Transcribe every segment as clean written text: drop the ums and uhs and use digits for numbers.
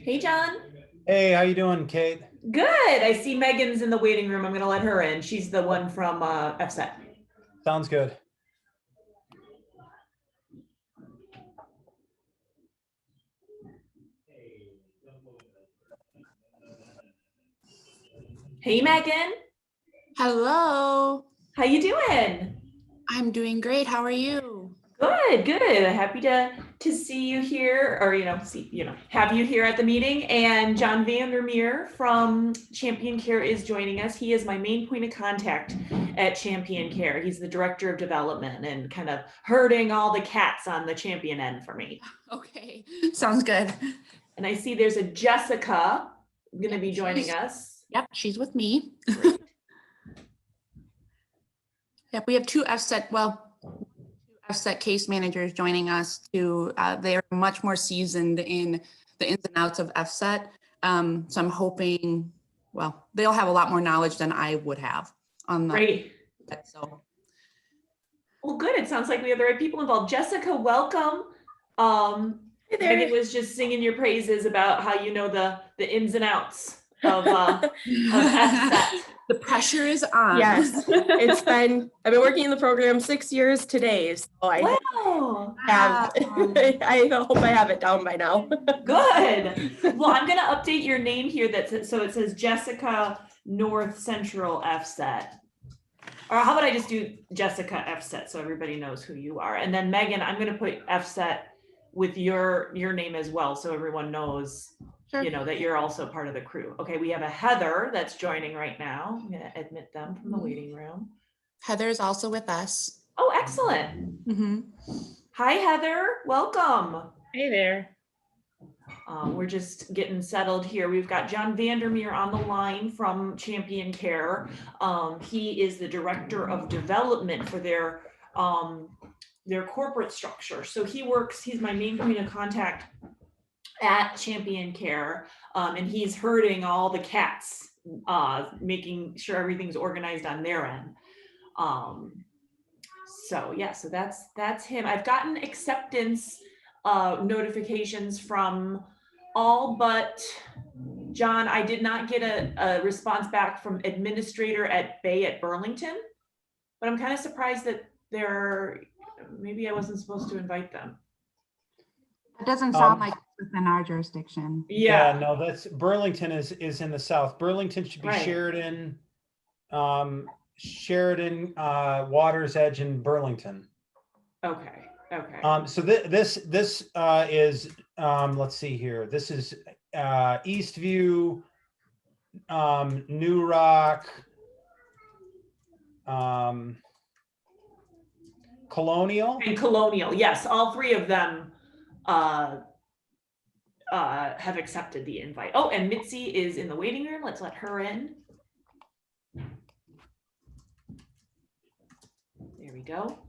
Hey, John. Hey, how you doing, Kate? Good. I see Megan's in the waiting room. I'm going to let her in. She's the one from FSET. Sounds good. Hey, Megan. Hello. How you doing? I'm doing great. How are you? Good, good. Happy to see you here, or have you here at the meeting. And John Vandermeer from Champion Care is joining us. He is my main point of contact at Champion Care. He's the director of development and kind of herding all the cats on the Champion end for me. Okay, sounds good. And I see there's a Jessica going to be joining us. Yep, she's with me. Yep, we have two FSET case managers joining us too. They're much more seasoned in the ins and outs of FSET. So I'm hoping, well, they'll have a lot more knowledge than I would have on the. Great. So. Well, good. It sounds like we have the right people involved. Jessica, welcome. Hey there. Megan was just singing your praises about how you know the ins and outs of FSET. The pressure is on. Yes, I've been working in the program 6 years today, so I have. I hope I have it down by now. Good. Well, I'm going to update your name here. So it says Jessica North Central FSET. Or how about I just do Jessica FSET so everybody knows who you are. And then Megan, I'm going to put FSET with your name as well, so everyone knows. Sure. That you're also part of the crew. Okay, we have a Heather that's joining right now. I'm going to admit them from the waiting room. Heather is also with us. Oh, excellent. Mm-hmm. Hi, Heather. Welcome. Hey there. We're just getting settled here. We've got John Vandermeer on the line from Champion Care. He is the director of development for their corporate structure. So he's my main point of contact at Champion Care, and he's herding all the cats, making sure everything's organized on their end. So that's him. I've gotten acceptance notifications from all but John. I did not get a response back from administrator at Bay at Burlington, but I'm kind of surprised that maybe I wasn't supposed to invite them. It doesn't sound like it's within our jurisdiction. Yeah, no, that's Burlington is in the south. Burlington should be right. Sheridan, Water's Edge, and Burlington. Okay. So this is let's see here. This is Eastview, New Rock, Colonial. And Colonial, yes, all three of them have accepted the invite. Oh, and Mitzi is in the waiting room. Let's let her in. There we go.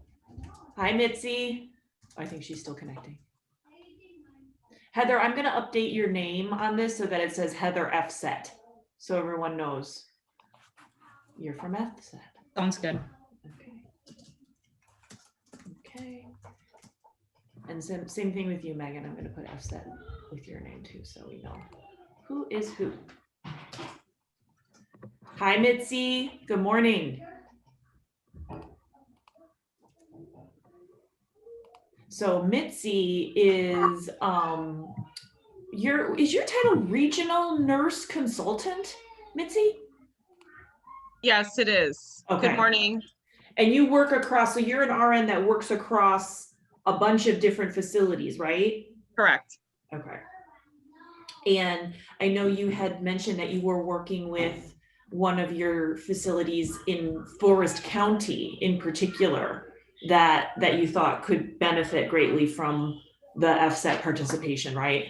Hi, Mitzi. I think she's still connecting. Heather, I'm going to update your name on this so that it says Heather FSET, so everyone knows you're from FSET. Sounds good. Okay. And same thing with you, Megan. I'm going to put FSET with your name too, so we know who is who. Hi, Mitzi. Good morning. So Mitzi is your title regional nurse consultant, Mitzi? Yes, it is. Okay. Good morning. And you work across, so you're an RN that works across a bunch of different facilities, right? Correct. Okay. And I know you had mentioned that you were working with one of your facilities in Forest County in particular that you thought could benefit greatly from the FSET participation, right?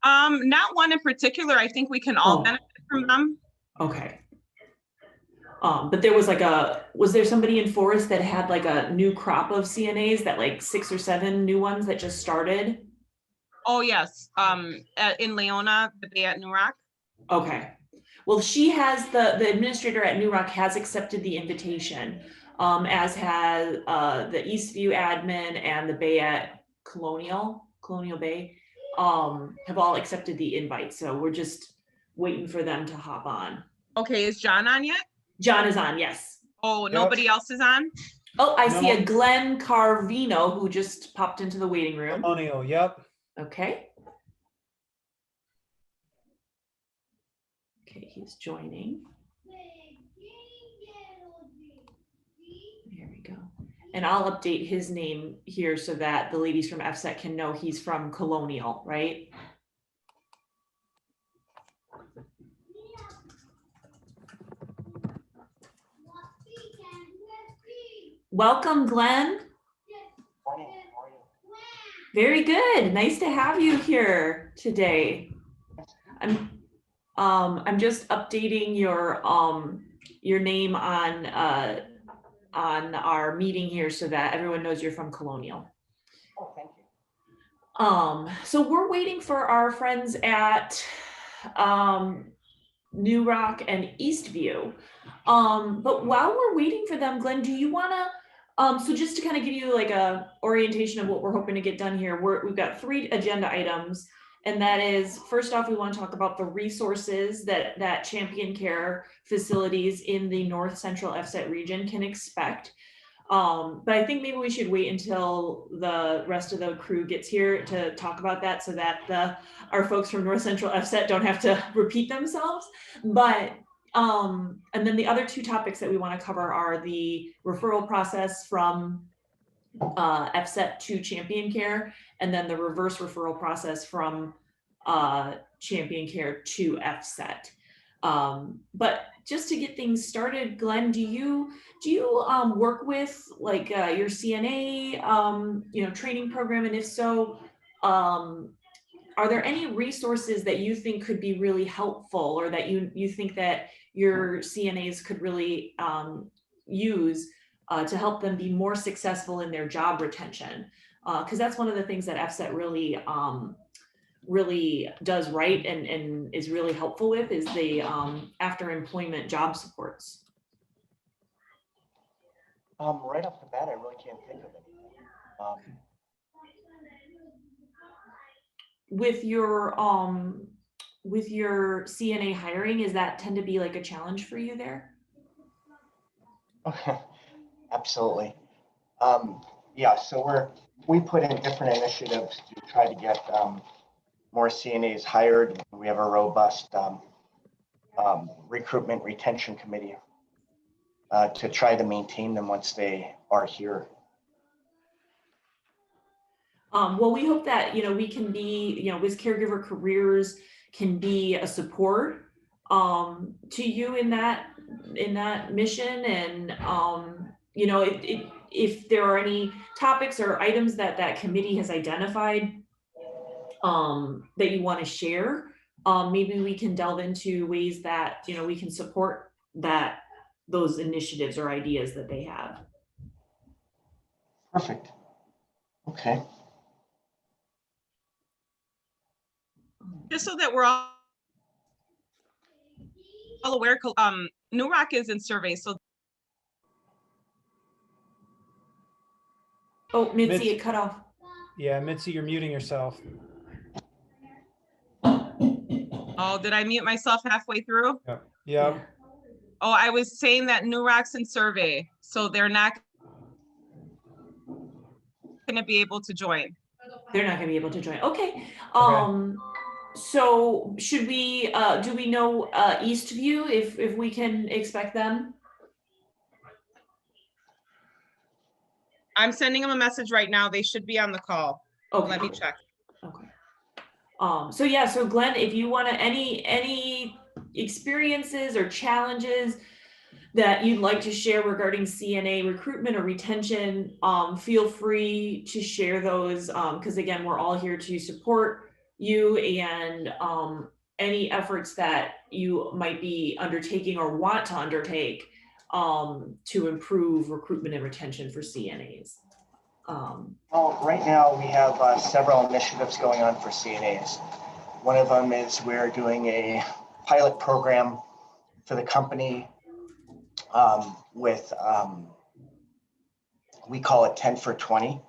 Not one in particular. I think we can all benefit from them. Okay. But there was was there somebody in Forest that had like a new crop of CNAs, that like 6 or 7 new ones that just started? Oh yes. In Leona, the Bay at New Rock. Okay. Well, she has the administrator at New Rock has accepted the invitation. as has the Eastview admin and the Bay at Colonial Bay, have all accepted the invite. So we're just waiting for them to hop on. Okay, is John on yet? John is on, yes. Oh, nobody else is on? Oh, I see No. a Glenn Carvino who just popped into the waiting room. Colonial, yep. Okay. Okay, he's joining. Here we go. And I'll update his name here so that the ladies from FSET can know he's from Colonial, right? Welcome, Glenn. Very good. Nice to have you here today. I'm just updating your name on our meeting here so that everyone knows you're from Colonial. Oh, thank you. So we're waiting for our friends at New Rock and Eastview. But while we're waiting for them, Glenn, do you want to so just to kind of give you like a orientation of what we're hoping to get done here, we've got 3 agenda items, and that is, first off, we want to talk about the resources that Champion Care facilities in the North Central FSET region can expect. But I think maybe we should wait until the rest of the crew gets here to talk about that so that our folks from North Central FSET don't have to repeat themselves. But and then the other 2 topics that we want to cover are the referral process from FSET to Champion Care, and then the reverse referral process from Champion Care to FSET. But just to get things started, Glenn, do you work with like your CNA training program, and if so, are there any resources that you think could be really helpful, or that you think that your CNAs could really use to help them be more successful in their job retention? Because that's one of the things that FSET really does right and is really helpful with is the after employment job supports. Right off the bat, I really can't think of anything. With your CNA hiring, is that tend to be like a challenge for you there? Okay, absolutely. Yeah, so we put in different initiatives to try to get more CNAs hired. We have a robust recruitment retention committee to try to maintain them once they are here. Well, we hope that, we can be, with Caregiver Careers can be a support to you in that mission. And, if there are any topics or items that committee has identified that you want to share, maybe we can delve into ways that, we can support those initiatives or ideas that they have. Perfect. Okay. Just so that we're all aware, New Rock is in survey, so. Oh, Mitzi, Mitzi. it cut off. Yeah, Mitzi, you're muting yourself. Oh, did I mute myself halfway through? Yep. Yeah. Oh, I was saying that New Rock's in survey, so they're not gonna be able to join. They're not gonna be able to join. Okay. So should we, do we know Eastview if we can expect them? I'm sending them a message right now. They should be on the call. Okay. Let me check. Okay. So yeah, so Glenn, if you want to, any experiences or challenges that you'd like to share regarding CNA recruitment or retention, feel free to share those, because again, we're all here to support you, and any efforts that you might be undertaking or want to undertake to improve recruitment and retention for CNAs. Well, right now we have several initiatives going on for CNAs. One of them is we're doing a pilot program for the company with we call it 10 for 20.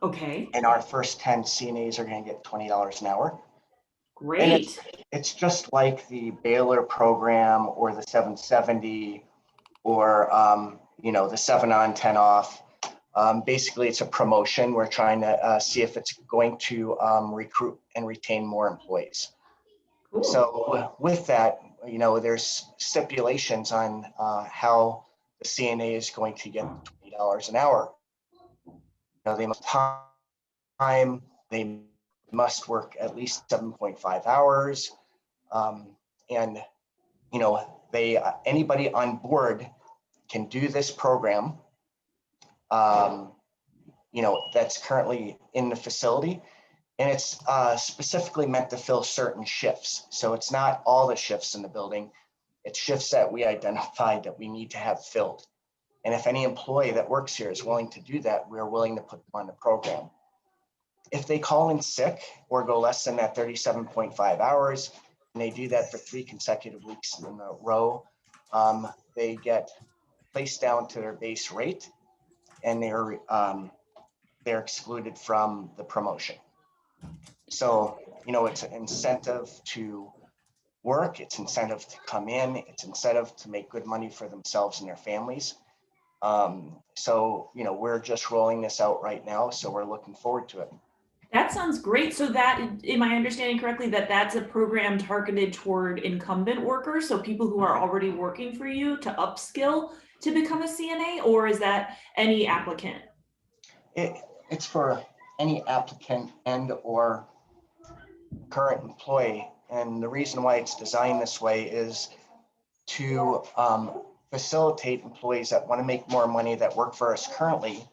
Okay, And our first 10 CNAs are going to get $20 an hour. And great. it's just like the Baylor program or the 770 or, the 7 on, 10 off. Basically, it's a promotion. We're trying to see if it's going to recruit and retain more employees. Cool. So with that, there's stipulations on how the CNA is going to get $20 an hour. They must time, they must work at least 7.5 hours. And, anybody on board can do this program, that's currently in the facility. And it's specifically meant to fill certain shifts. So it's not all the shifts in the building. It's shifts that we identified that we need to have filled. And if any employee that works here is willing to do that, we're willing to put them on the program. If they call in sick or go less than that 37.5 hours, and they do that for 3 consecutive weeks in a row, they get placed down to their base rate, and they're excluded from the promotion. So, it's an incentive to work, it's incentive to come in, it's incentive to make good money for themselves and their families. So, we're just rolling this out right now, so we're looking forward to it. That sounds great. So that, am I understanding correctly that that's a program targeted toward incumbent workers? So people who are already working for you to upskill to become a CNA, or is that any applicant? It's for any applicant and or current employee. And the reason why it's designed this way is to facilitate employees that want to make more money that work for us currently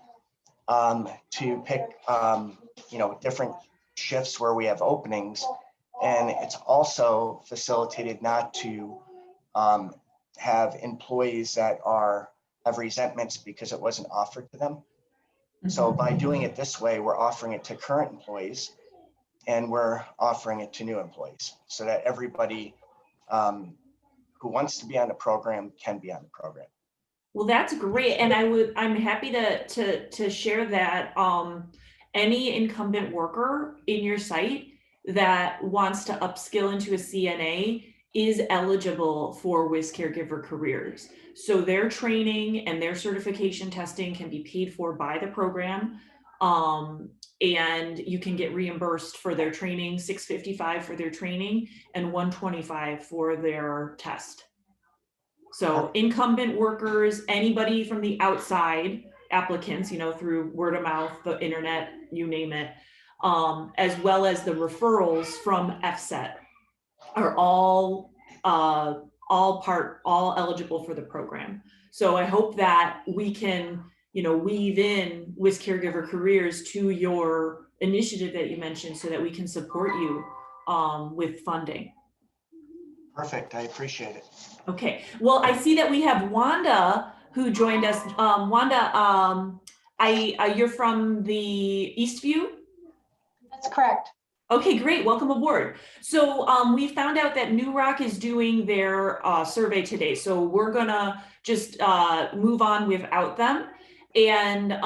to pick, different shifts where we have openings. And it's also facilitated not to have employees that have resentments because it wasn't offered to them. Mm-hmm. So by doing it this way, we're offering it to current employees and we're offering it to new employees so that everybody who wants to be on the program can be on the program. Well, that's great. And I'm happy to share that any incumbent worker in your site that wants to upskill into a CNA is eligible for WIS Caregiver Careers. So their training and their certification testing can be paid for by the program. And you can get reimbursed for their training, $655 for their training and $125 for their test. So incumbent workers, anybody from the outside, applicants, through word of mouth, the internet, you name it, as well as the referrals from FSET are all eligible for the program. So I hope that we can, weave in WIS Caregiver Careers to your initiative that you mentioned so that we can support you with funding. Perfect, I appreciate it. Okay, well, I see that we have Wanda who joined us. Wanda, you're from the Eastview? That's correct. Okay, great, welcome aboard. So we found out that New Rock is doing their survey today. So we're gonna just move on without them and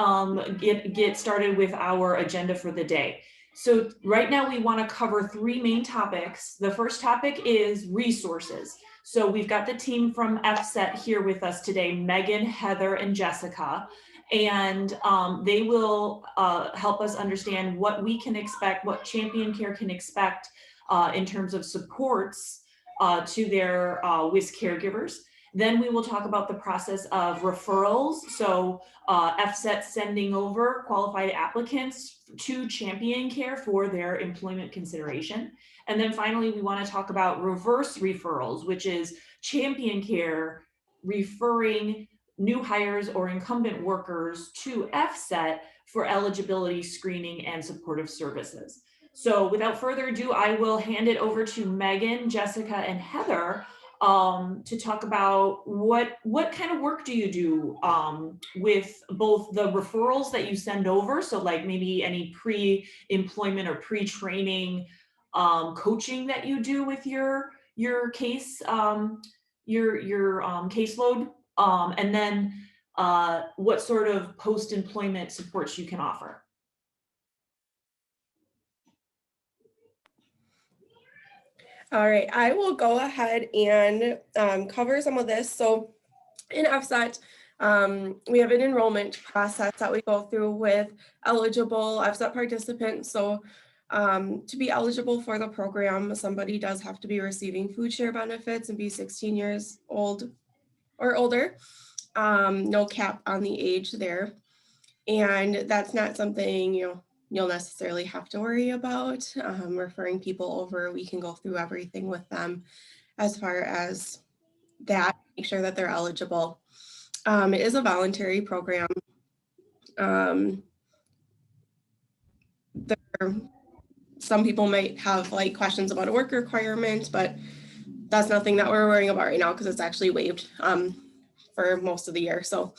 get started with our agenda for the day. So right now we want to cover 3 main topics. The first topic is resources. So we've got the team from FSET here with us today, Megan, Heather, and Jessica, and they will help us understand what we can expect, what Champion Care can expect in terms of supports to their WIS caregivers. Then we will talk about the process of referrals. So FSET sending over qualified applicants to Champion Care for their employment consideration. And then finally, we want to talk about reverse referrals, which is Champion Care referring new hires or incumbent workers to FSET for eligibility screening and supportive services. So without further ado, I will hand it over to Megan, Jessica, and Heather to talk about what kind of work do you do with both the referrals that you send over, so like maybe any pre-employment or pre-training coaching that you do with your case, your caseload, and then what sort of post-employment supports you can offer. All right, I will go ahead and cover some of this. So in FSET, we have an enrollment process that we go through with eligible FSET participants. So to be eligible for the program, somebody does have to be receiving food share benefits and be 16 years old or older. No cap on the age there. And that's not something, you'll necessarily have to worry about referring people over. We can go through everything with them as far as that, make sure that they're eligible. It is a voluntary program. Some people might have like questions about a work requirement, but that's nothing that we're worrying about right now because it's actually waived for most of the year. So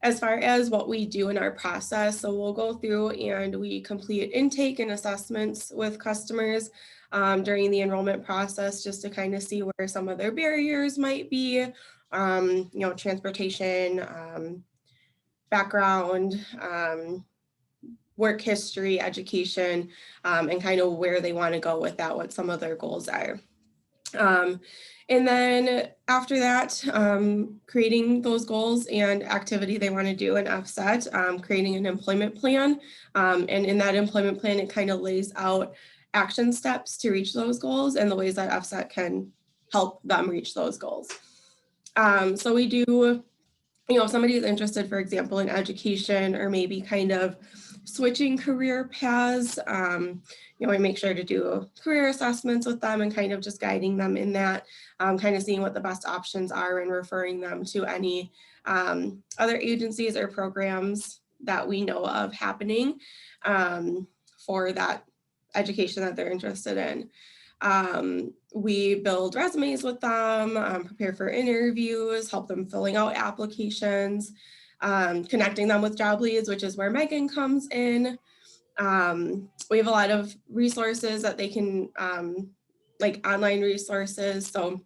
as far as what we do in our process, so we'll go through and we complete intake and assessments with customers during the enrollment process, just to kind of see where some of their barriers might be, transportation, background, work history, education, and kind of where they want to go with that, what some of their goals are. And then after that, creating those goals and activity they want to do in FSET, creating an employment plan. And in that employment plan, it kind of lays out action steps to reach those goals and the ways that FSET can help them reach those goals. So we do, if somebody is interested, for example, in education or maybe kind of switching career paths, we make sure to do career assessments with them and kind of just guiding them in that, kind of seeing what the best options are and referring them to any other agencies or programs that we know of happening for that education that they're interested in. We build resumes with them, prepare for interviews, help them filling out applications, connecting them with job leads, which is where Megan comes in. We have a lot of resources that they can, like online resources. So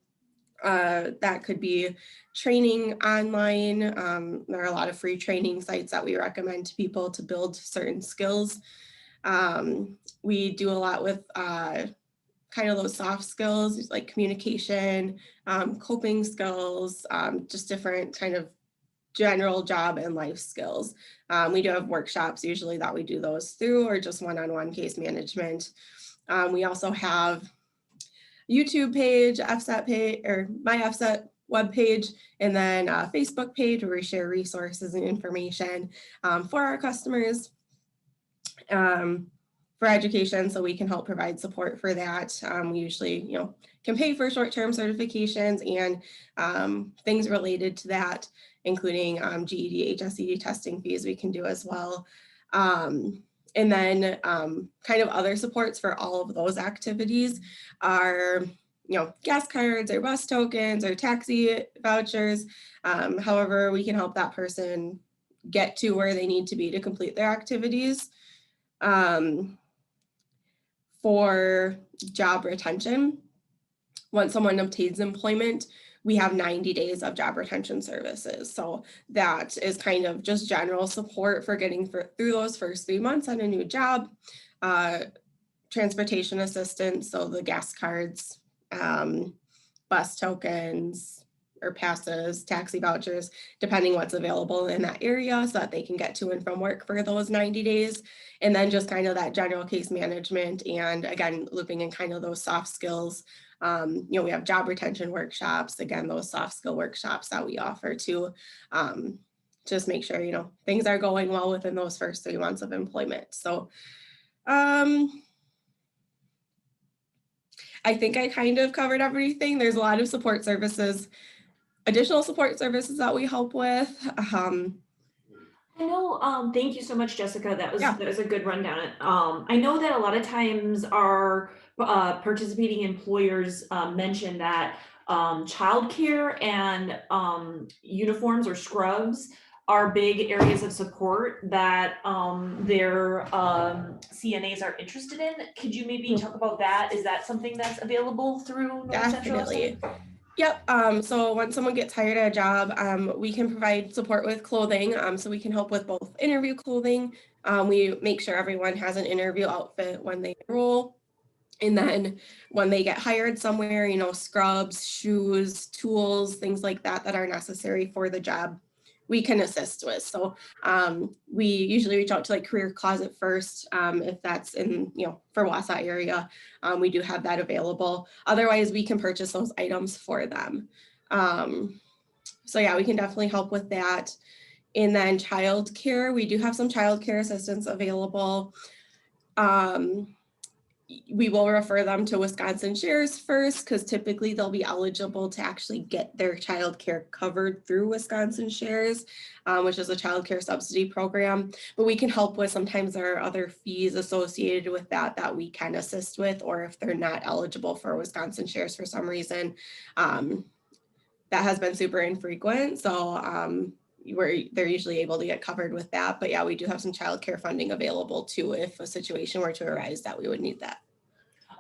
that could be training online. There are a lot of free training sites that we recommend to people to build certain skills. We do a lot with kind of those soft skills like communication, coping skills, just different kind of general job and life skills. We do have workshops usually that we do those through, or just one-on-one case management. We also have YouTube page, FSET page, or my FSET webpage, and then a Facebook page where we share resources and information for our customers for education, so we can help provide support for that. We usually, can pay for short-term certifications and things related to that, including GED, HSED testing fees we can do as well. And then kind of other supports for all of those activities are, gas cards or bus tokens or taxi vouchers. However, we can help that person get to where they need to be to complete their activities. For job retention, once someone obtains employment, we have 90 days of job retention services. So that is kind of just general support for getting through those first 3 months on a new job. Transportation assistance, so the gas cards, bus tokens or passes, taxi vouchers, depending what's available in that area, so that they can get to and from work for those 90 days. And then just kind of that general case management, and again, looping in kind of those soft skills. We have job retention workshops, again, those soft skill workshops that we offer to just make sure, things are going well within those first 3 months of employment. So I think I kind of covered everything. There's a lot of support services, additional support services that we help with. I know, thank you so much, Jessica. That was a good rundown. I know that a lot of times our participating employers mention that childcare and uniforms or scrubs are big areas of support that their CNAs are interested in. Could you maybe talk about that? Is that something that's available through North Central? Definitely. Yep. So once someone gets hired at a job, we can provide support with clothing. So we can help with both interview clothing. We make sure everyone has an interview outfit when they enroll. And then when they get hired somewhere, scrubs, shoes, tools, things like that that are necessary for the job, we can assist with. So we usually reach out to like Career Closet first, if that's in, for Wausau area. We do have that available. Otherwise, we can purchase those items for them. So yeah, we can definitely help with that. And then childcare, we do have some childcare assistance available. We will refer them to Wisconsin Shares first, because typically they'll be eligible to actually get their childcare covered through Wisconsin Shares, which is a childcare subsidy program. But we can help with, sometimes there are other fees associated with that we can assist with, or if they're not eligible for Wisconsin Shares for some reason. That has been super infrequent. So they're usually able to get covered with that. But yeah, we do have some childcare funding available too, if a situation were to arise that we would need that.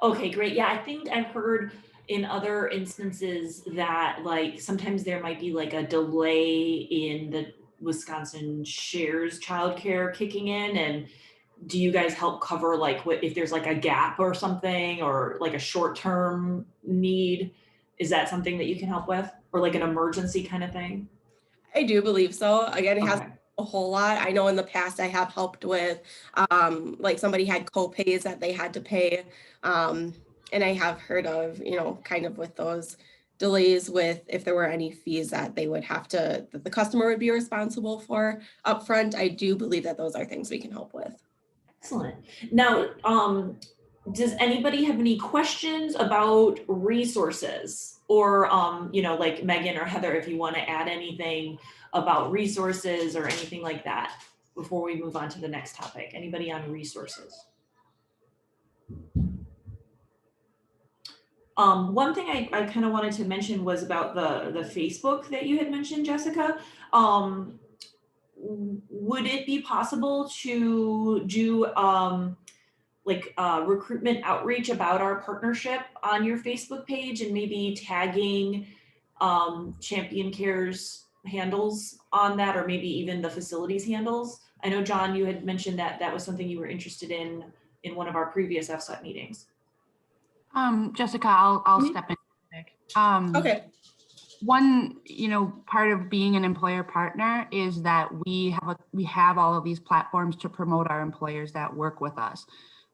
Okay, great. Yeah, I think I've heard in other instances that like sometimes there might be like a delay in the Wisconsin Shares childcare kicking in. And do you guys help cover like what if there's like a gap or something, or like a short-term need? Is that something that you can help with, or like an emergency kind of thing? I do believe so. Again, it has Okay. a whole lot. I know in the past I have helped with, like somebody had co-pays that they had to pay. And I have heard of, kind of with those delays with if there were any fees that they would have to, that the customer would be responsible for upfront. I do believe that those are things we can help with. Excellent. Now, does anybody have any questions about resources, or, like Megan or Heather, if you want to add anything about resources or anything like that before we move on to the next topic? Anybody on resources? One thing I kind of wanted to mention was about the Facebook that you had mentioned, Jessica. Would it be possible to do recruitment outreach about our partnership on your Facebook page, and maybe tagging Champion Care's handles on that, or maybe even the facilities handles? I know, John, you had mentioned that that was something you were interested in one of our previous FSET meetings. Jessica, I'll Mhm. step in. Quick. Okay. One, part of being an employer partner is that we have all of these platforms to promote our employers that work with us,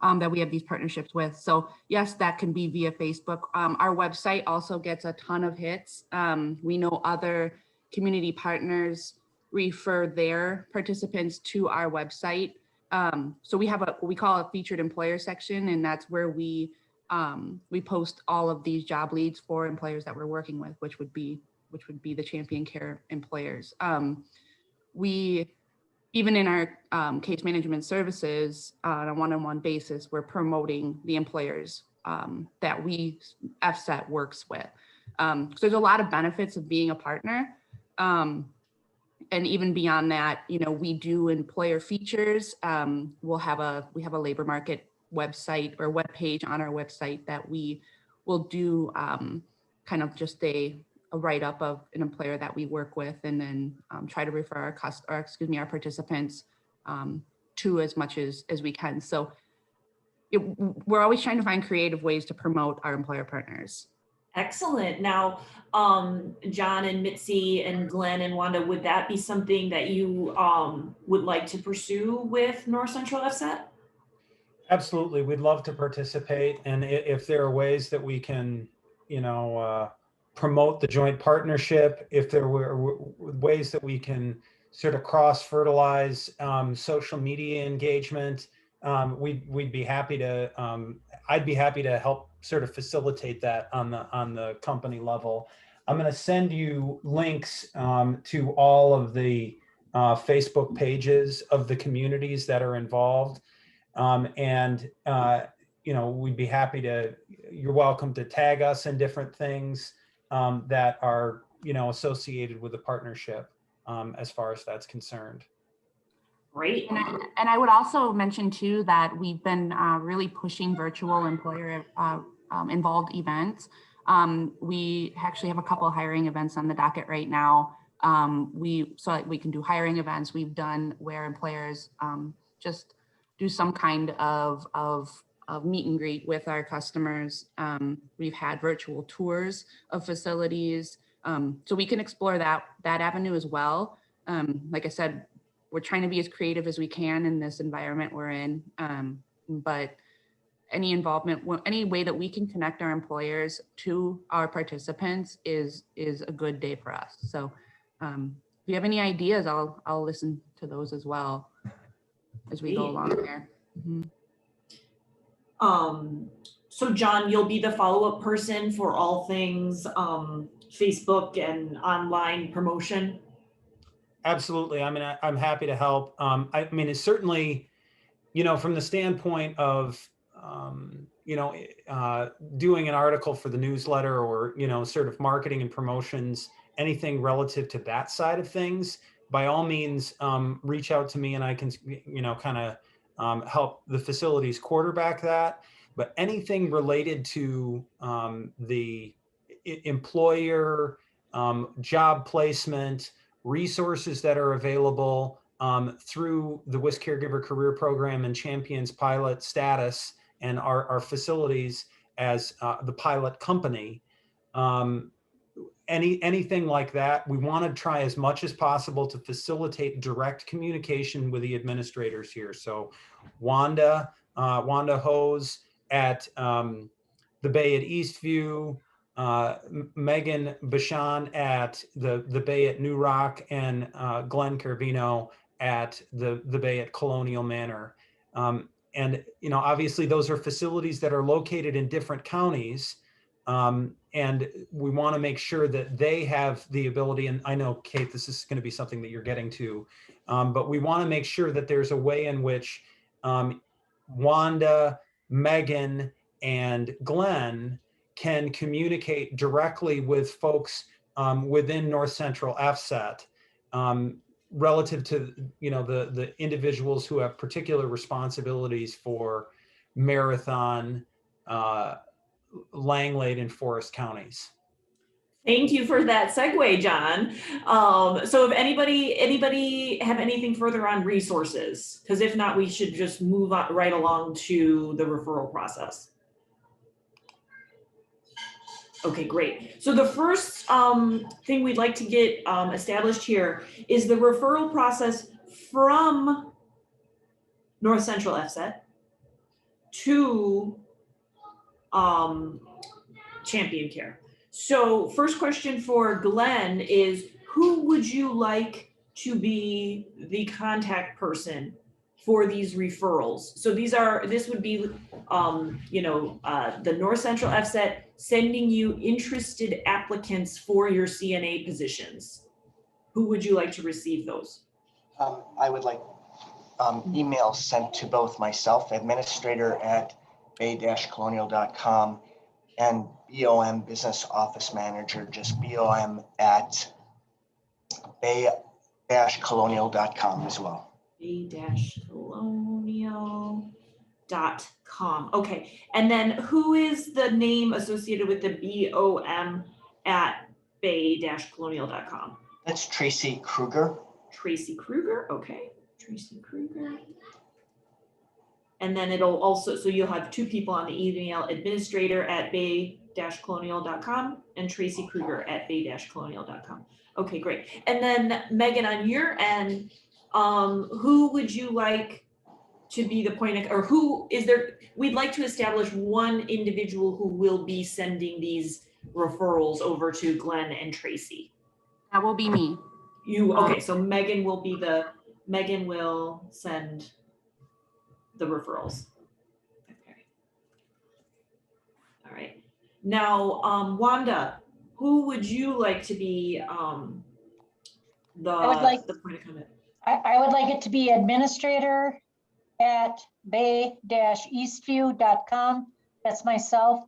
that we have these partnerships with. So yes, that can be via Facebook. Our website also gets a ton of hits. We know other community partners refer their participants to our website. So we have what we call a featured employer section, and that's where we post all of these job leads for employers that we're working with, which would be the Champion Care employers. We, even in our case management services on a one-on-one basis, we're promoting the employers that FSET works with. So there's a lot of benefits of being a partner. And even beyond that, we do employer features. We have a labor market website or web page on our website that we will do kind of just a write-up of an employer that we work with, and then try to refer our participants to as much as we can. So we're always trying to find creative ways to promote our employer partners. Excellent. Now, John and Mitzi and Glenn and Wanda, would that be something that you would like to pursue with North Central FSET? Absolutely. We'd love to participate. And if there are ways that we can, promote the joint partnership, if there were ways that we can sort of cross-fertilize social media engagement, we'd be happy to, I'd be happy to help sort of facilitate that on the company level. I'm going to send you links to all of the Facebook pages of the communities that are involved. We'd be happy to, you're welcome to tag us in different things that are, associated with the partnership as far as that's concerned. Great. And I would also mention too that we've been really pushing virtual employer involved events. We actually have a couple of hiring events on the docket right now. So we can do hiring events. We've done where employers just do some kind of meet and greet with our customers. We've had virtual tours of facilities. So we can explore that avenue as well. Like I said, we're trying to be as creative as we can in this environment we're in. But any involvement, any way that we can connect our employers to our participants is a good day for us. So if you have any ideas, I'll listen to those as well as we go along here. Mm-hmm. So John, you'll be the follow-up person for all things Facebook and online promotion? Absolutely. I mean, I'm happy to help. I mean, it's certainly, you know, from the standpoint of, doing an article for the newsletter or, sort of marketing and promotions, anything relative to that side of things, by all means, reach out to me and I can, kind of help the facilities quarterback that. But anything related to the employer, job placement, resources that are available through the WIS Caregiver Career Program and Champions Pilot status and our facilities as the pilot company. Anything like that, we want to try as much as possible to facilitate direct communication with the administrators here. So Wanda Hose at the Bay at Eastview, Megan Bashan at the Bay at New Rock, and Glenn Carvino at the Bay at Colonial Manor. And, obviously those are facilities that are located in different counties. And we want to make sure that they have the ability, and I know, Kate, this is going to be something that you're getting to, but we want to make sure that there's a way in which Wanda, Megan, and Glenn can communicate directly with folks within North Central FSET relative to the individuals who have particular responsibilities for Marathon, Langlade, and Forest counties. Thank you for that segue, John. So if anybody have anything further on resources? Because if not, we should just move on right along to the referral process. Okay, great. So the first thing we'd like to get established here is the referral process from North Central FSET to Champion Care. So first question for Glenn is, who would you like to be the contact person for these referrals? So this would be, the North Central FSET sending you interested applicants for your CNA positions. Who would you like to receive those? I would like emails sent to both myself, administrator at bay-colonial.com, and BOM business office manager, just BOM at bay-colonial.com as well. bay-colonial.com. Okay. And then who is the name associated with the BOM at bay-colonial.com? That's Tracy Kruger. Tracy Kruger. Okay. Tracy Kruger. And then it'll also, so you'll have two people on the email, administrator at bay-colonial.com and Tracy Kruger at bay-colonial.com. Okay, great. And then Megan, on your end, who would you like to be the point of, or who is there, we'd like to establish one individual who will be sending these referrals over to Glenn and Tracy. That will be me. Okay, so Megan will send the referrals. Okay. All right. Now, Wanda, who would you like to be the point of contact? I would like it to be administrator at bay-eastview.com. That's myself.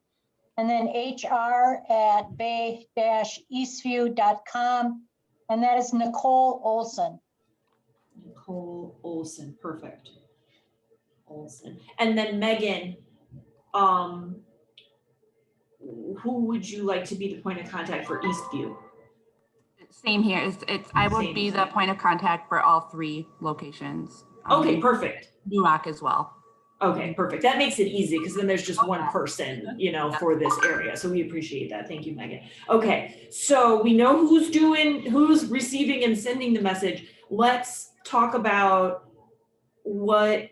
And then HR at bay-eastview.com. And that is Nicole Olson. Nicole Olson, perfect. Olson. And then Megan, who would you like to be the point of contact for Eastview? Same here. I would Same. be the point of contact for all 3 locations. Okay, perfect. Duroc as well. Okay, perfect. That makes it easy because then there's just one person, you know, for this area. So we appreciate that. Thank you, Megan. Okay, so we know who's receiving and sending the message. Let's talk about what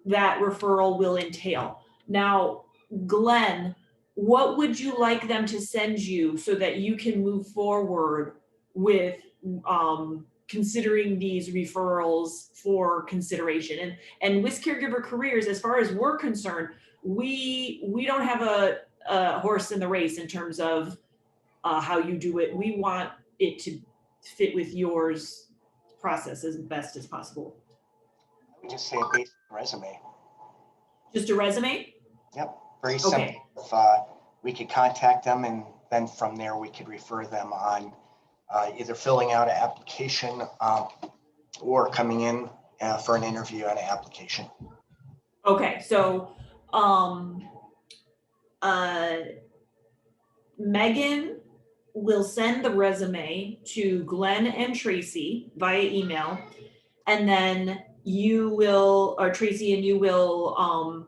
that referral will entail. Now, Glenn, what would you like them to send you so that you can move forward with considering these referrals for consideration? And with Caregiver Careers, as far as we're concerned, we don't have a horse in the race in terms of how you do it. We want it to fit with yours process as best as possible. I would just say a basic resume. Just a resume? Yep, very simple. Okay. If we could contact them, and then from there we could refer them on either filling out an application or coming in for an interview on an application. Okay, so Megan will send the resume to Glenn and Tracy via email, and then you will, or Tracy and you will,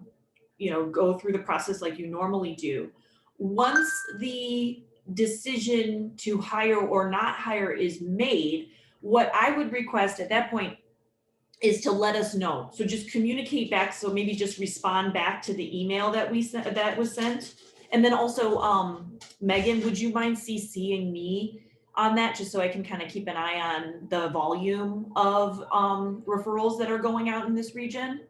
you know, go through the process like you normally do. Once the decision to hire or not hire is made, what I would request at that point is to let us know. So just communicate back. So maybe just respond back to the email that we sent, that was sent. And then also, Megan, would you mind CCing me on that, just so I can kind of keep an eye on the volume of referrals that are going out in this region?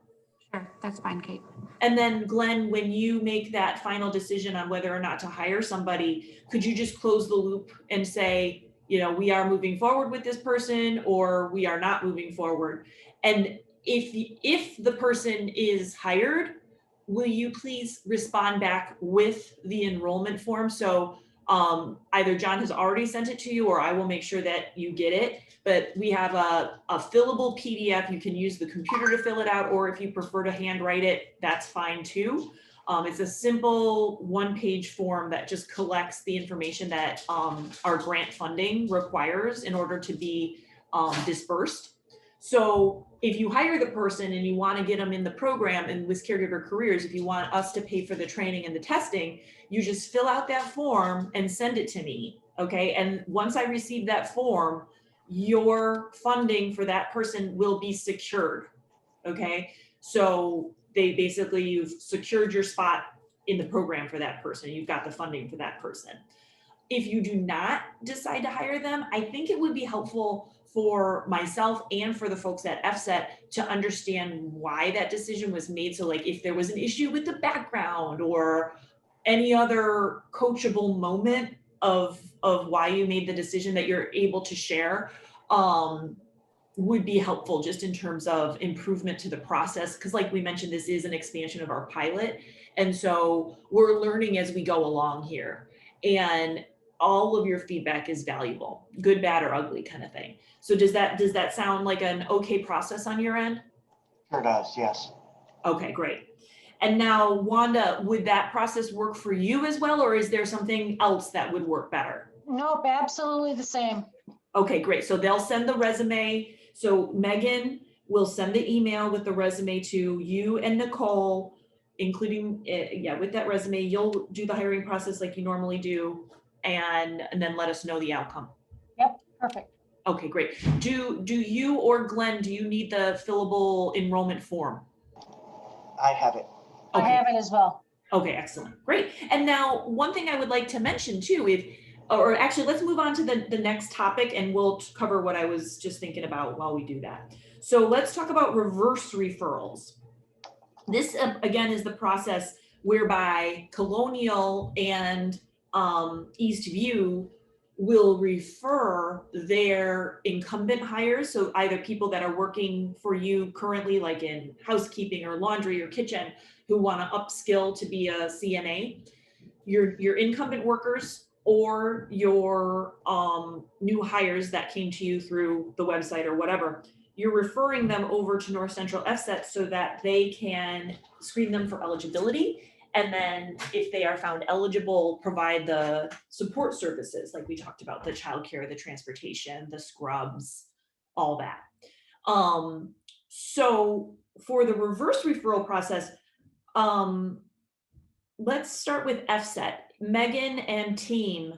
Sure, that's fine, Kate. And then Glenn, when you make that final decision on whether or not to hire somebody, could you just close the loop and say, you know, we are moving forward with this person, or we are not moving forward? And if the person is hired, will you please respond back with the enrollment form? So either John has already sent it to you, or I will make sure that you get it. But we have a fillable PDF. You can use the computer to fill it out, or if you prefer to handwrite it, that's fine too. It's a simple 1-page form that just collects the information that our grant funding requires in order to be dispersed. So if you hire the person and you want to get them in the program, and with Caregiver Careers, if you want us to pay for the training and the testing, you just fill out that form and send it to me, okay? And once I receive that form, your funding for that person will be secured, okay? So you've secured your spot in the program for that person. You've got the funding for that person. If you do not decide to hire them, I think it would be helpful for myself and for the folks at FSET to understand why that decision was made. So like if there was an issue with the background or any other coachable moment of why you made the decision that you're able to share, would be helpful just in terms of improvement to the process. Because like we mentioned, this is an expansion of our pilot. And so we're learning as we go along here. And all of your feedback is valuable, good, bad, or ugly kind of thing. So does that sound like an okay process on your end? Sure does, yes. Okay, great. And now, Wanda, would that process work for you as well, or is there something else that would work better? Nope, absolutely the same. Okay, great. So they'll send the resume. So Megan will send the email with the resume to you and Nicole, including, with that resume. You'll do the hiring process like you normally do, and then let us know the outcome. Yep, perfect. Okay, great. Do you or Glenn, do you need the fillable enrollment form? I have it. I Okay. have it as well. Okay, excellent. Great. And now one thing I would like to mention too, let's move on to the next topic, and we'll cover what I was just thinking about while we do that. So let's talk about reverse referrals. This again is the process whereby Colonial and Eastview will refer their incumbent hires. So either people that are working for you currently, like in housekeeping or laundry or kitchen, who want to upskill to be a CNA, your incumbent workers, or your new hires that came to you through the website or whatever. You're referring them over to North Central FSET so that they can screen them for eligibility And then if they are found eligible, provide the support services, like we talked about, the childcare, the transportation, the scrubs, all that. So for the reverse referral process, let's start with FSET. Megan and team,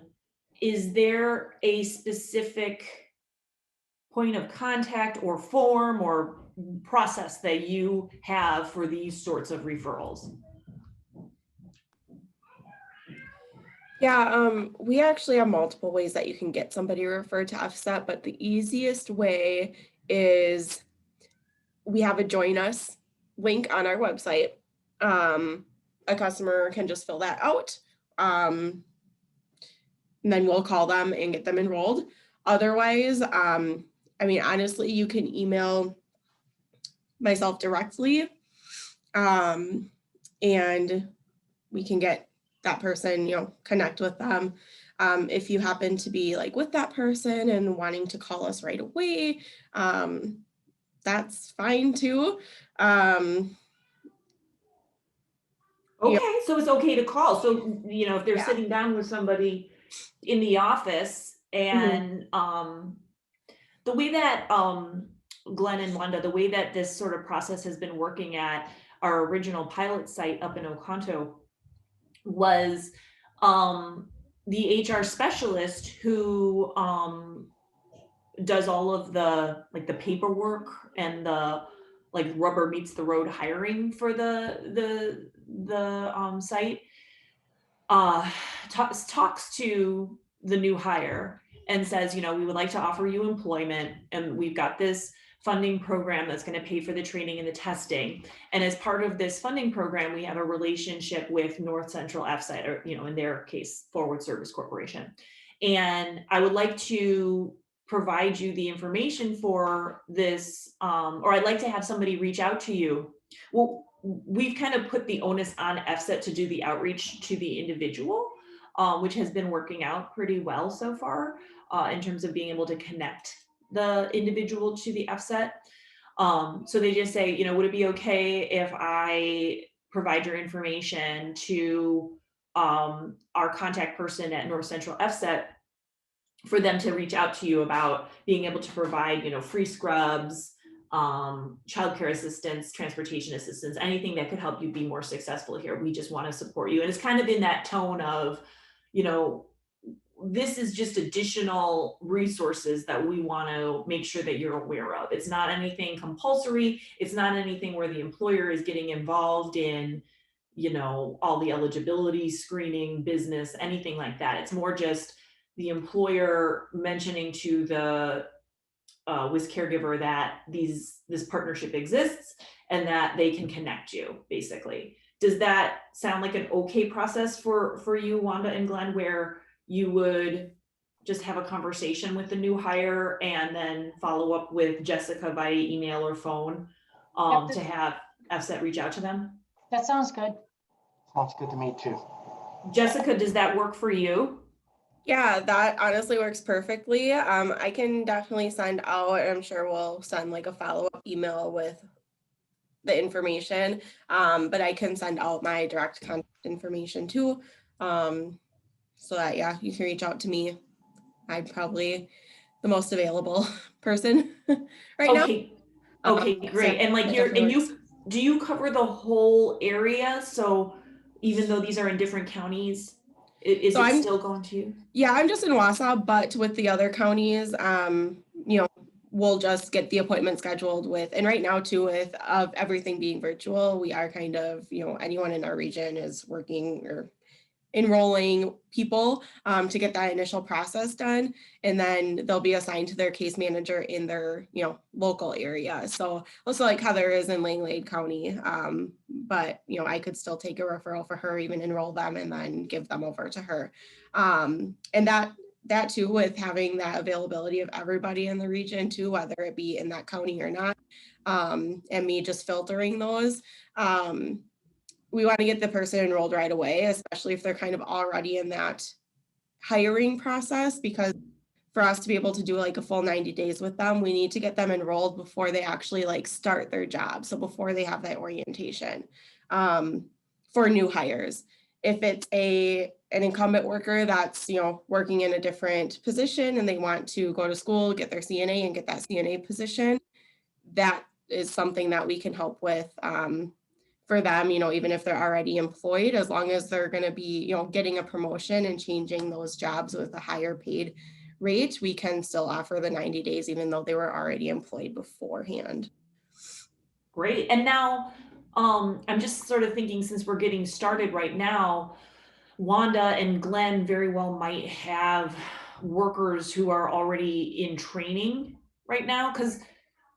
is there a specific point of contact or form or process that you have for these sorts of referrals? Yeah, we actually have multiple ways that you can get somebody referred to FSET, but the easiest way is we have a join us link on our website. A customer can just fill that out. And then we'll call them and get them enrolled. Otherwise, I mean, honestly, you can email myself directly, and we can get that person, you know, connect with them. If you happen to be like with that person and wanting to call us right away, that's fine too. Okay, so it's okay to call. So, you know, if they're Yeah. sitting down with somebody in the office and the way that Glenn and Wanda, the way that this sort of process has been working at our original pilot site up in Oconto was the HR specialist who does all of the like the paperwork and the like rubber meets the road hiring for the site talks to the new hire and says, you know, we would like to offer you employment and we've got this funding program that's going to pay for the training and the testing. And as part of this funding program, we have a relationship with North Central FSET, or, you know, in their case, Forward Service Corporation. And I would like to provide you the information for this, or I'd like to have somebody reach out to you. Well, we've kind of put the onus on FSET to do the outreach to the individual, which has been working out pretty well so far in terms of being able to connect the individual to the FSET. So they just say, you know, would it be okay if I provide your information to our contact person at North Central FSET for them to reach out to you about being able to provide, you know, free scrubs, childcare assistance, transportation assistance, anything that could help you be more successful here. We just want to support you. And it's kind of in that tone of, you know, this is just additional resources that we want to make sure that you're aware of. It's not anything compulsory. It's not anything where the employer is getting involved in, you know, all the eligibility screening, business, anything like that. It's more just the employer mentioning to the WIS caregiver that this partnership exists and that they can connect you, basically. Does that sound like an okay process for you, Wanda and Glenn, where you would just have a conversation with the new hire and then follow up with Jessica via email or phone to have FSET reach out to them? That sounds good. Sounds good to me too. Jessica, does that work for you? Yeah, that honestly works perfectly. I can definitely send out, and I'm sure we'll send like a follow-up email with the information, but I can send out my direct contact information too, so that, yeah, you can reach out to me. I'm probably the most available person right now. Okay, great. So And like do you cover the whole area? So even though these are in different counties, is So it I'm- still going to you? Yeah, I'm just in Wausau, but with the other counties, you know, we'll just get the appointment scheduled with, and right now too, with everything being virtual, we are kind of, you know, anyone in our region is working or enrolling people to get that initial process done, and then they'll be assigned to their case manager in their, you know, local area. So also like Heather is in Langlade County, but you know, I could still take a referral for her, even enroll them and then give them over to her. And that too, with having that availability of everybody in the region too, whether it be in that county or not, and me just filtering those, we want to get the person enrolled right away, especially if they're kind of already in that hiring process, because for us to be able to do like a full 90 days with them, we need to get them enrolled before they actually like start their job. So before they have that orientation. for new hires. If it's an incumbent worker that's, working in a different position and they want to go to school, get their CNA and get that CNA position, that is something that we can help with for them, even if they're already employed, as long as they're going to be, getting a promotion and changing those jobs with a higher paid rate, we can still offer the 90 days, even though they were already employed beforehand. Great. And now I'm just sort of thinking, since we're getting started right now, Wanda and Glenn very well might have workers who are already in training right now, because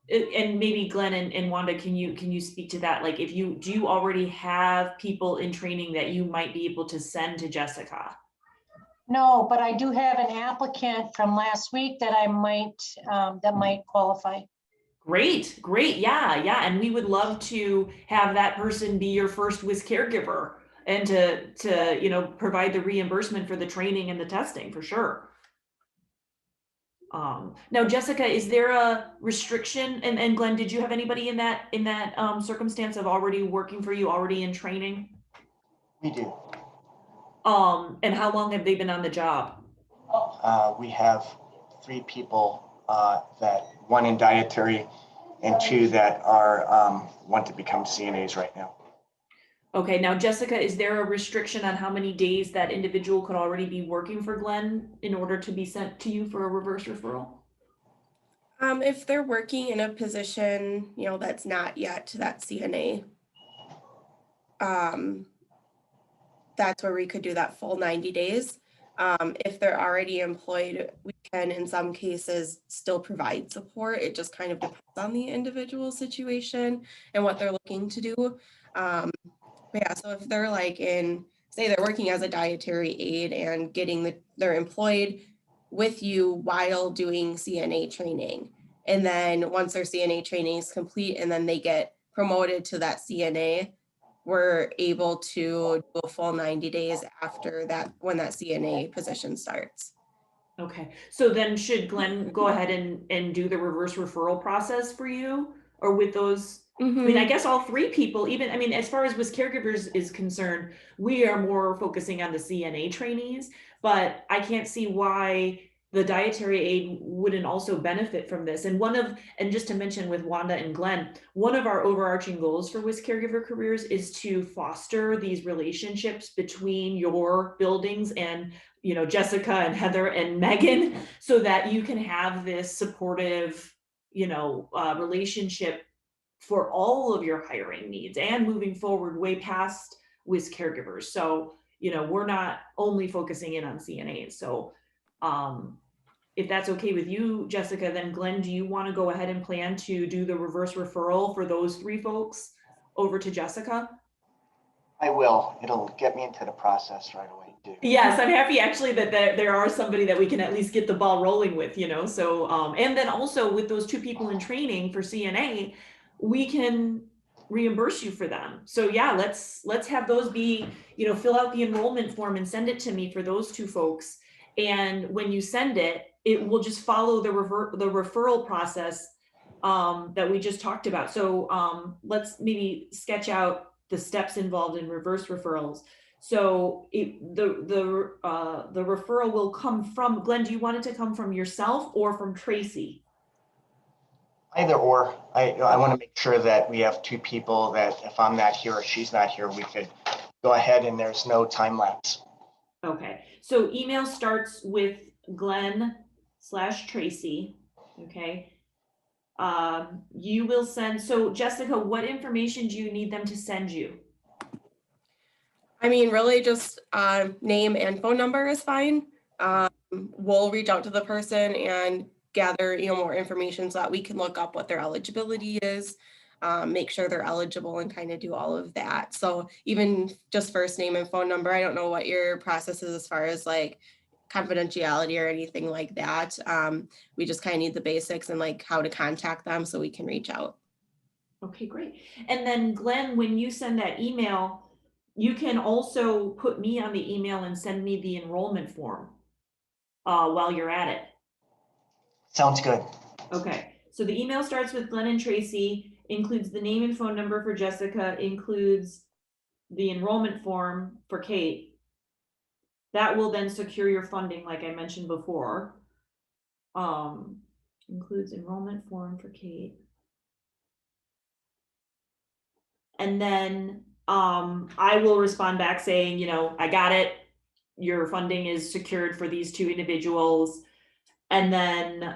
and maybe Glenn and Wanda, can you speak to that? Like, do you already have people in training that you might be able to send to Jessica? No, but I do have an applicant from last week that I might, that might qualify. Great, yeah, and we would love to have that person be your first WIS caregiver and to provide the reimbursement for the training and the testing for sure. Now, Jessica, is there a restriction? And Glenn, did you have anybody in that circumstance of already working for you, already in training? We do. And how long have they been on the job? We have 3 people, that one in dietary and 2 that are want to become CNAs right now. Okay, now Jessica, is there a restriction on how many days that individual could already be working for Glenn in order to be sent to you for a reverse referral? If they're working in a position, that's not yet that CNA, that's where we could do that full 90 days. If they're already employed, we can, in some cases, still provide support. It just kind of depends on the individual situation and what they're looking to do. But yeah, so if they're like say they're working as a dietary aide and they're employed with you while doing CNA training. And then once their CNA training is complete and then they get promoted to that CNA, we're able to do a full 90 days after that, when that CNA position starts. Okay, so then should Glenn go ahead and do the reverse referral process for you, or with those? I mean, I guess all 3 people, as far as WIS caregivers is concerned, we are more focusing on the CNA trainees, but I can't see why the dietary aide wouldn't also benefit from this. And just to mention with Wanda and Glenn, one of our overarching goals for WIS caregiver careers is to foster these relationships between your buildings and Jessica and Heather and Megan, so that you can have this supportive relationship for all of your hiring needs and moving forward way past WIS caregivers. So we're not only focusing in on CNAs. So if that's okay with you, Jessica, then Glenn, do you want to go ahead and plan to do the reverse referral for those 3 folks over to Jessica? I will. It'll get me into the process right away too. Yes, I'm happy actually that there are somebody that we can at least get the ball rolling with, so and then also with those 2 people in training for CNA, we can reimburse you for them. So yeah, let's have those be, fill out the enrollment form and send it to me for those 2 folks. And when you send it, it will just follow the referral process that we just talked about. So let's maybe sketch out the steps involved in reverse referrals. So the referral will come from, Glenn, do you want it to come from yourself or from Tracy? Either or. I want to make sure that we have 2 people that if I'm not here or she's not here, we could go ahead and there's no time lapse. Okay, so email starts with Glenn/Tracy, okay? You will send, so Jessica, what information do you need them to send you? Really just name and phone number is fine. We'll reach out to the person and gather, more information so that we can look up what their eligibility is, make sure they're eligible and kind of do all of that. So even just first name and phone number, I don't know what your process is as far as like confidentiality or anything like that. We just kind of need the basics and like how to contact them so we can reach out. Okay, great. And then Glenn, when you send that email, you can also put me on the email and send me the enrollment form while you're at it. Sounds good. Okay, so the email starts with Glenn and Tracy, includes the name and phone number for Jessica, includes the enrollment form for Kate. That will then secure your funding, like I mentioned before. Includes enrollment form for Kate. And then I will respond back saying, you know, I got it. Your funding is secured for these two individuals. And then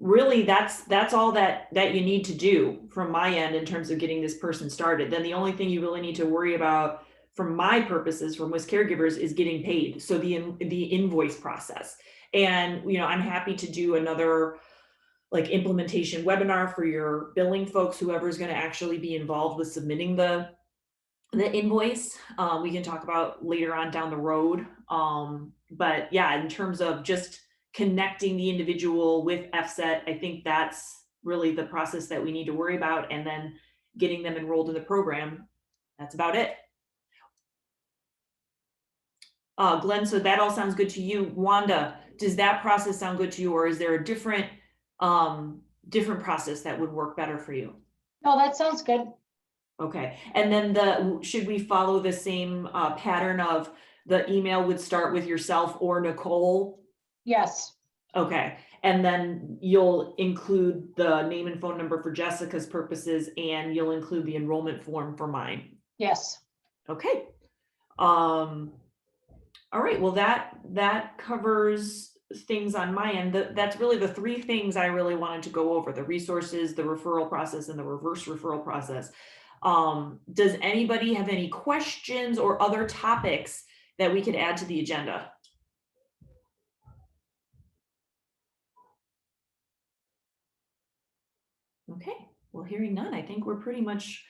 really that's all that you need to do from my end in terms of getting this person started. Then the only thing you really need to worry about from my purposes from WIS Caregivers is getting paid. So the invoice process. And, you know, I'm happy to do another like implementation webinar for your billing folks, whoever's going to actually be involved with submitting the invoice. We can talk about later on down the road. But yeah, in terms of just connecting the individual with FSET, I think that's really the process that we need to worry about, and then getting them enrolled in the program. That's about it. Glenn, so that all sounds good to you. Wanda, does that process sound good to you, or is there a different process that would work better for you? No, that sounds good. Okay, and then should we follow the same pattern of the email would start with yourself or Nicole? Yes, Okay, and then you'll include the name and phone number for Jessica's purposes, and you'll include the enrollment form for mine. yes. Okay. All right, well, that covers things on my end. That's really the three things I really wanted to go over: the resources, the referral process, and the reverse referral process. Does anybody have any questions or other topics that we could add to the agenda? Okay, well, hearing none, I think we're pretty much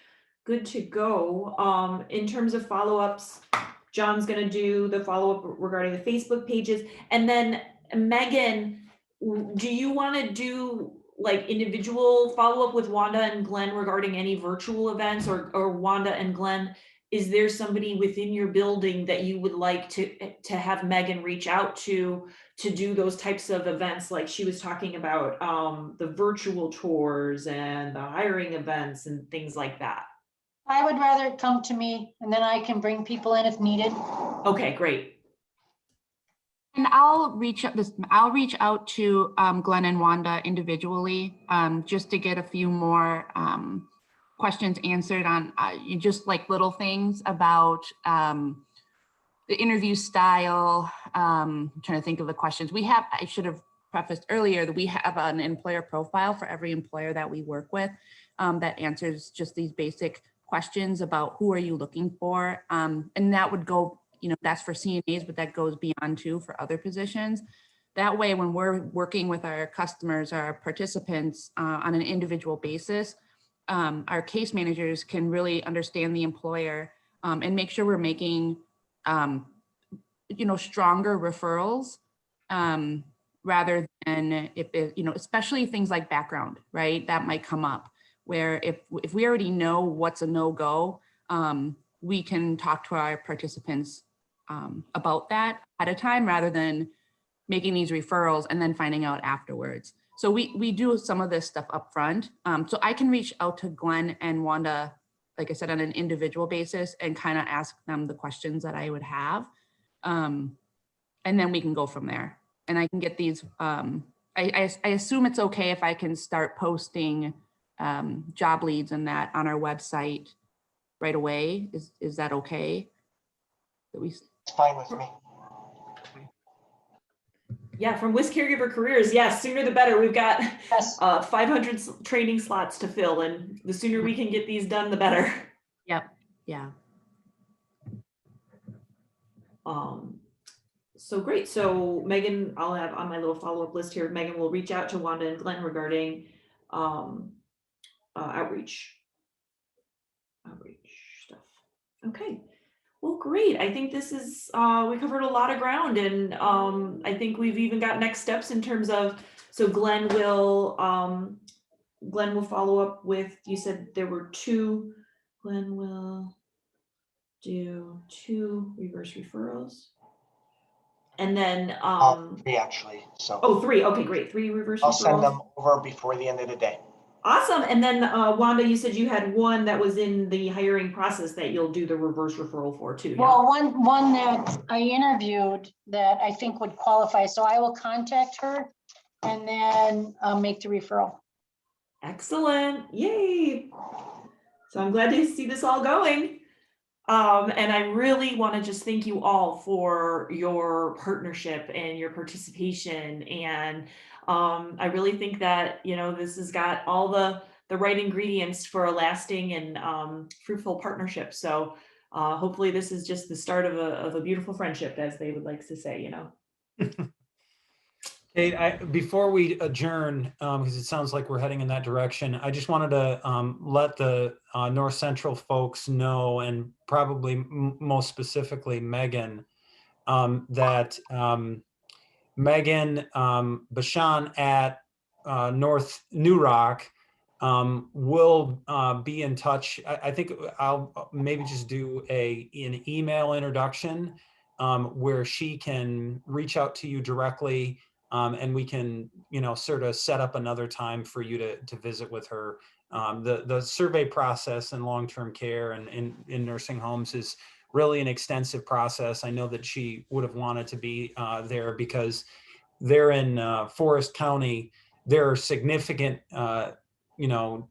good to go. In terms of follow-ups, John's gonna do the follow-up regarding the Facebook pages. And then Megan, do you wanna do like individual follow-up with Wanda and Glenn regarding any virtual events, or Wanda and Glenn, is there somebody within your building that you would like to have Megan reach out to do those types of events like she was talking about, the virtual tours and the hiring events and things like that? I would rather it come to me and then I can bring people in if needed. Okay, great. And I'll reach out to Glenn and Wanda individually, just to get a few more questions answered on just like little things about the interview style. I'm trying to think of the questions we have. I should have prefaced earlier that we have an employer profile for every employer that we work with that answers just these basic questions about who are you looking for, and that would go, you know, that's for CNAs, but that goes beyond too for other positions. That way, when we're working with our customers, our participants on an individual basis, our case managers can really understand the employer and make sure we're making, you know, stronger referrals rather than if it, you know, especially things like background, right? That might come up where if we already know what's a no-go, we can talk to our participants about that at a time rather than making these referrals and then finding out afterwards. So we do some of this stuff up front. So I can reach out to Glenn and Wanda, like I said, on an individual basis and kind of ask them the questions that I would have. And then we can go from there. And I can get these, I assume it's okay if I can start posting job leads and that on our website right away. Is that okay? It's fine with me. Yeah, from WIS Caregiver Careers, yes, sooner the better. We've got Yes. 500 training slots to fill, and the sooner we can get these done, the better. Yep. Yeah. So great. So Megan, I'll have on my little follow-up list here. Megan will reach out to Wanda and Glenn regarding outreach stuff. Okay. Well, great. I think this is, we covered a lot of ground, and I think we've even got next steps in terms of, so Glenn will follow up with, you said there were two, Glenn will do 2 reverse referrals. And then, 3 actually, so. oh, 3, okay, great. 3 reverse I'll send referrals. them over before the end of the day. Awesome. And then Wanda, you said you had one that was in the hiring process that you'll do the reverse referral for too. Yeah? Well, one that I interviewed that I think would qualify, so I will contact her and then make the referral. Excellent. Yay. So I'm glad to see this all going. And I really want to just thank you all for your partnership and your participation. And I really think that, you know, this has got all the right ingredients for a lasting and fruitful partnership. So hopefully this is just the start of a beautiful friendship, as they would like to say, you know. Kate, before we adjourn, because it sounds like we're heading in that direction, I just wanted to let the North Central folks know, and probably most specifically Megan, that Megan Bashan at North New Rock will be in touch. I think I'll maybe just do an email introduction where she can reach out to you directly, and we can, you know, sort of set up another time for you to visit with her. The survey process in long-term care and in nursing homes is really an extensive process. I know that she would have wanted to be there because they're in Forest County. There are significant, you know,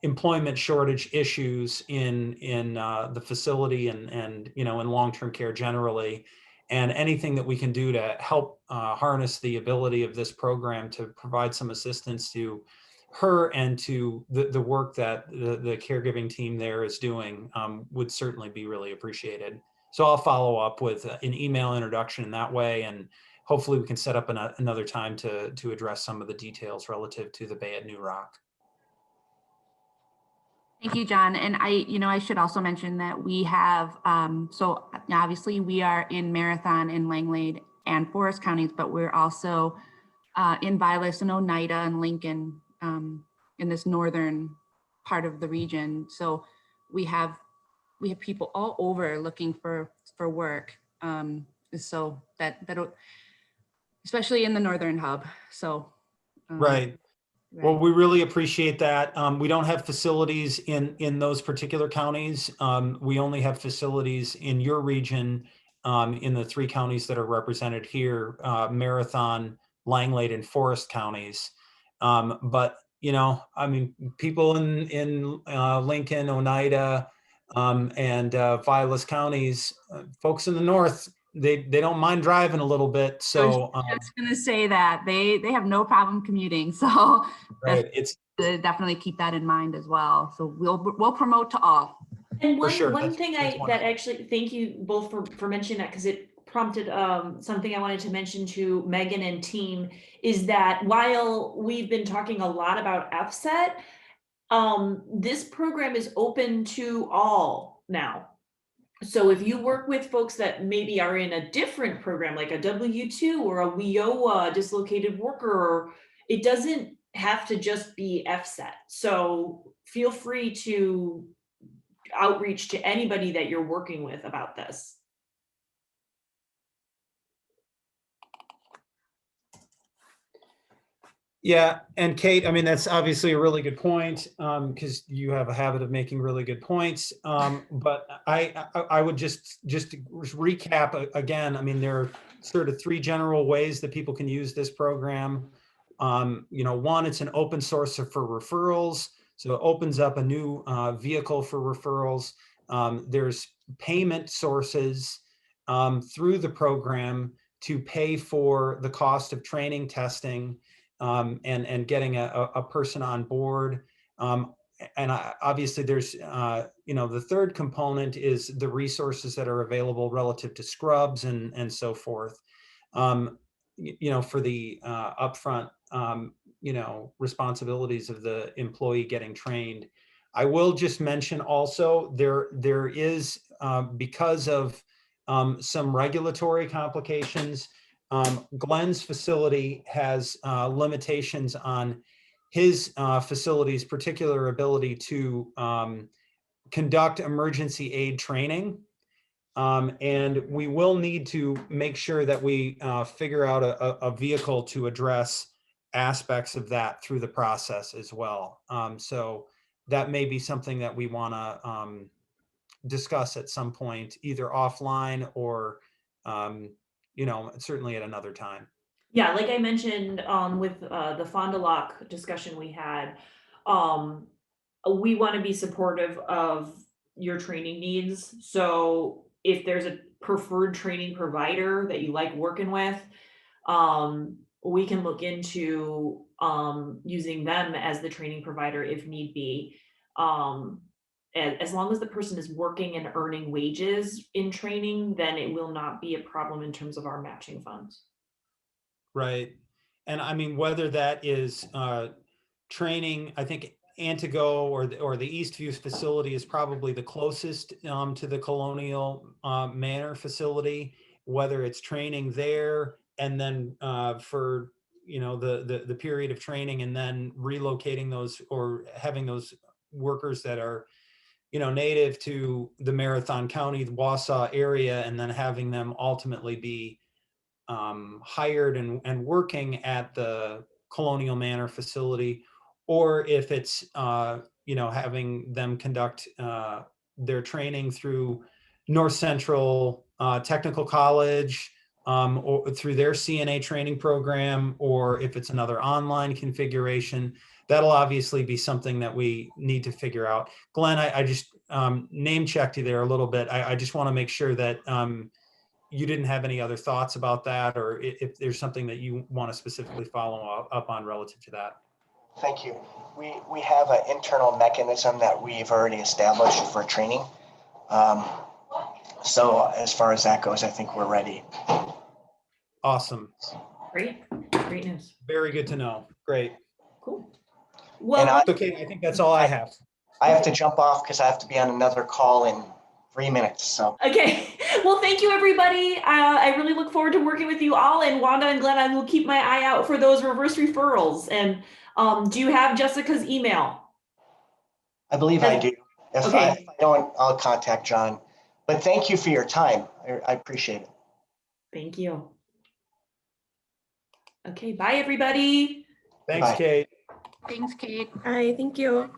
employment shortage issues in the facility and you know, in long-term care generally. And anything that we can do to help harness the ability of this program to provide some assistance to her and to the work that the caregiving team there is doing would certainly be really appreciated. So I'll follow up with an email introduction in that way, and hopefully we can set up another time to address some of the details relative to the Bay at New Rock. Thank you, John. And I should also mention that we have, so obviously we are in Marathon, in Langlade and Forest counties, but we're also in Vilas and Oneida and Lincoln, in this northern part of the region. So we have people all over looking for work. So that especially in the northern hub. So Right. Well, we really appreciate that. We don't have facilities in those particular counties. We only have facilities in your region, in the 3 counties that are represented here, Marathon, Langlade, and Forest counties. But, you know, I mean, people in Lincoln, Oneida, and Vilas counties, folks in the north, they don't mind driving a little bit. So I was just gonna say that they have no problem commuting. So right, it's definitely keep that in mind as well. So we'll promote to all. And For sure. one That's thing wonderful. that actually, thank you both for mentioning that, because it prompted something I wanted to mention to Megan and team, is that while we've been talking a lot about FSET, this program is open to all now. So if you work with folks that maybe are in a different program, like a W-2 or a WIOA, dislocated worker, it doesn't have to just be FSET. So feel free to outreach to anybody that you're working with about this. Yeah, and Kate, I mean, that's obviously a really good point, because you have a habit of making really good points. But I would just to recap again. I mean, there are sort of 3 general ways that people can use this program. You know, one, it's an open source for referrals, so it opens up a new vehicle for referrals. There's payment sources through the program to pay for the cost of training, testing, and getting a person on board. And obviously there's, you know, the third component is the resources that are available relative to scrubs and so forth, you know, for the upfront, you know, responsibilities of the employee getting trained. I will just mention also there is, because of some regulatory complications, Glenn's facility has limitations on his facility's particular ability to conduct emergency aid training. And we will need to make sure that we figure out a vehicle to address aspects of that through the process as well. So that may be something that we want to discuss at some point, either offline or, certainly at another time. Yeah, like I mentioned with the Fond du Lac discussion we had, we want to be supportive of your training needs. So if there's a preferred training provider that you like working with, we can look into using them as the training provider if need be. As long as the person is working and earning wages in training, then it will not be a problem in terms of our matching funds. Right. And I mean, whether that is training, I think Antigo or the Eastview facility is probably the closest to the Colonial Manor facility, whether it's training there and then for, the period of training and then relocating those or having those workers that are, native to the Marathon County, the Wausau area, and then having them ultimately be hired and working at the Colonial Manor facility, or if it's having them conduct their training through North Central Technical College or through their CNA training program, or if it's another online configuration. That'll obviously be something that we need to figure out. Glenn, I just name checked you there a little bit. I just want to make sure that you didn't have any other thoughts about that, or if there's something that you want to specifically follow up on relative to that. Thank you. We have an internal mechanism that we've already established for training. So as far as that goes, I think we're ready. Awesome. Great news. Very good to know. Great. Cool. And Well, Okay, I think that's all I have. I have to jump off because I have to be on another call in 3 minutes. So okay. Well, thank you, everybody. I really look forward to working with you all. And Wanda and Glenn, I will keep my eye out for those reverse referrals. And do you have Jessica's email? I believe I do. If Okay. I don't, I'll contact John. But thank you for your time. I appreciate it. Thank you. Okay, bye, everybody. Thanks, Bye. Kate. Thanks, Kate. Hi, thank you.